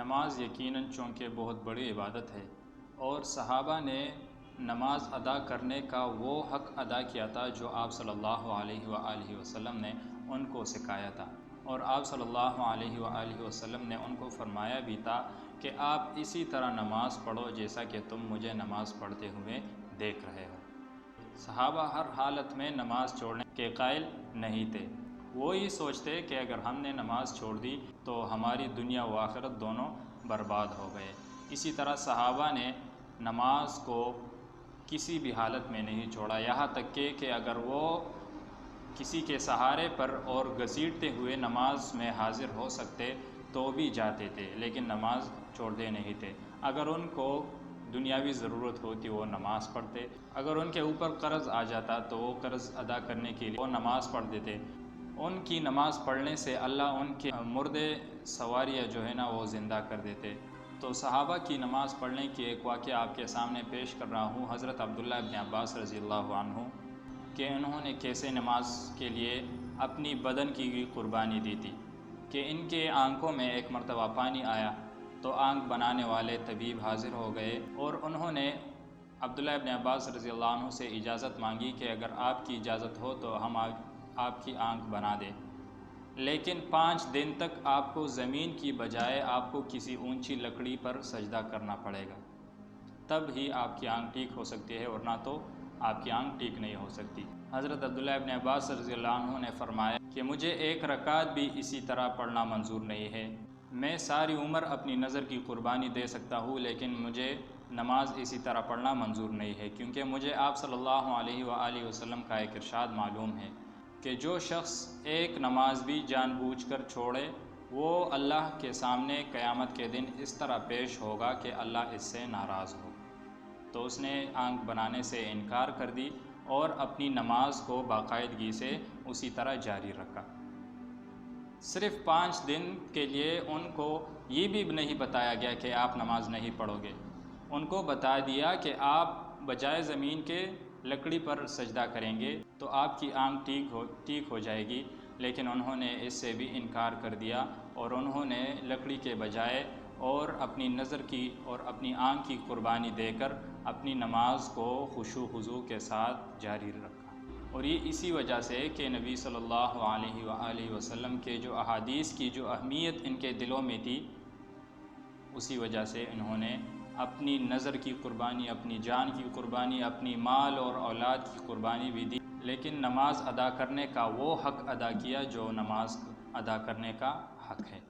نماز یقیناً چونکہ بہت بڑی عبادت ہے اور صحابہ نے نماز ادا کرنے کا وہ حق ادا کیا تھا جو آپ صلی اللہ علیہ وآلہ وسلم نے ان کو سکھایا تھا، اور آپ صلی اللہ علیہ وآلہ وسلم نے ان کو فرمایا بھی تھا کہ آپ اسی طرح نماز پڑھو جیسا کہ تم مجھے نماز پڑھتے ہوئے دیکھ رہے ہو۔ صحابہ ہر حالت میں نماز چھوڑنے کے قائل نہیں تھے۔ وہ یہ سوچتے کہ اگر ہم نے نماز چھوڑ دی تو ہماری دنیا و آخرت دونوں برباد ہو گئے۔ اسی طرح صحابہ نے نماز کو کسی بھی حالت میں نہیں چھوڑا، یہاں تک کہ اگر وہ کسی کے سہارے پر اور گھسیٹتے ہوئے نماز میں حاضر ہو سکتے تو بھی جاتے تھے، لیکن نماز چھوڑتے نہیں تھے۔ اگر ان کو دنیاوی ضرورت ہوتی وہ نماز پڑھتے، اگر ان کے اوپر قرض آ جاتا تو وہ قرض ادا کرنے کے لیے وہ نماز پڑھتے تھے۔ ان کی نماز پڑھنے سے اللہ ان کے مردے سواریاں جو ہے نا وہ زندہ کر دیتے۔ تو صحابہ کی نماز پڑھنے کی ایک واقعہ آپ کے سامنے پیش کر رہا ہوں، حضرت عبداللہ ابن عباس رضی اللہ عنہ، کہ انہوں نے کیسے نماز کے لیے اپنی بدن کی قربانی دی تھی کہ ان کے آنکھوں میں ایک مرتبہ پانی آیا تو آنکھ بنانے والے طبیب حاضر ہو گئے اور انہوں نے عبداللہ ابن عباس رضی اللہ عنہ سے اجازت مانگی کہ اگر آپ کی اجازت ہو تو ہم آپ کی آنکھ بنا دیں، لیکن 5 دن تک آپ کو زمین کی بجائے آپ کو کسی اونچی لکڑی پر سجدہ کرنا پڑے گا، تب ہی آپ کی آنکھ ٹھیک ہو سکتی ہے، ورنہ تو آپ کی آنکھ ٹھیک نہیں ہو سکتی۔ حضرت عبداللہ ابن عباس رضی اللہ عنہ نے فرمایا کہ مجھے 1 رکعت بھی اسی طرح پڑھنا منظور نہیں ہے، میں ساری عمر اپنی نظر کی قربانی دے سکتا ہوں لیکن مجھے نماز اسی طرح پڑھنا منظور نہیں ہے، کیونکہ مجھے آپ صلی اللہ علیہ وآلہ وسلم کا ایک ارشاد معلوم ہے کہ جو شخص ایک نماز بھی جان بوجھ کر چھوڑے وہ اللہ کے سامنے قیامت کے دن اس طرح پیش ہوگا کہ اللہ اس سے ناراض ہو۔ تو اس نے آنکھ بنانے سے انکار کر دی اور اپنی نماز کو باقاعدگی سے اسی طرح جاری رکھا۔ صرف 5 دن کے لیے ان کو یہ بھی نہیں بتایا گیا کہ آپ نماز نہیں پڑھو گے، ان کو بتا دیا کہ آپ بجائے زمین کے لکڑی پر سجدہ کریں گے تو آپ کی آنکھ ٹھیک ہو جائے گی، لیکن انہوں نے اس سے بھی انکار کر دیا اور انہوں نے لکڑی کے بجائے اور اپنی نظر کی اور اپنی آنکھ کی قربانی دے کر اپنی نماز کو خشوع و خضوع کے ساتھ جاری رکھا۔ اور یہ اسی وجہ سے کہ نبی صلی اللہ علیہ وآلہ وسلم کے جو احادیث کی جو اہمیت ان کے دلوں میں تھی، اسی وجہ سے انہوں نے اپنی نظر کی قربانی، اپنی جان کی قربانی، اپنی مال اور اولاد کی قربانی بھی دی، لیکن نماز ادا کرنے کا وہ حق ادا کیا جو نماز ادا کرنے کا حق ہے۔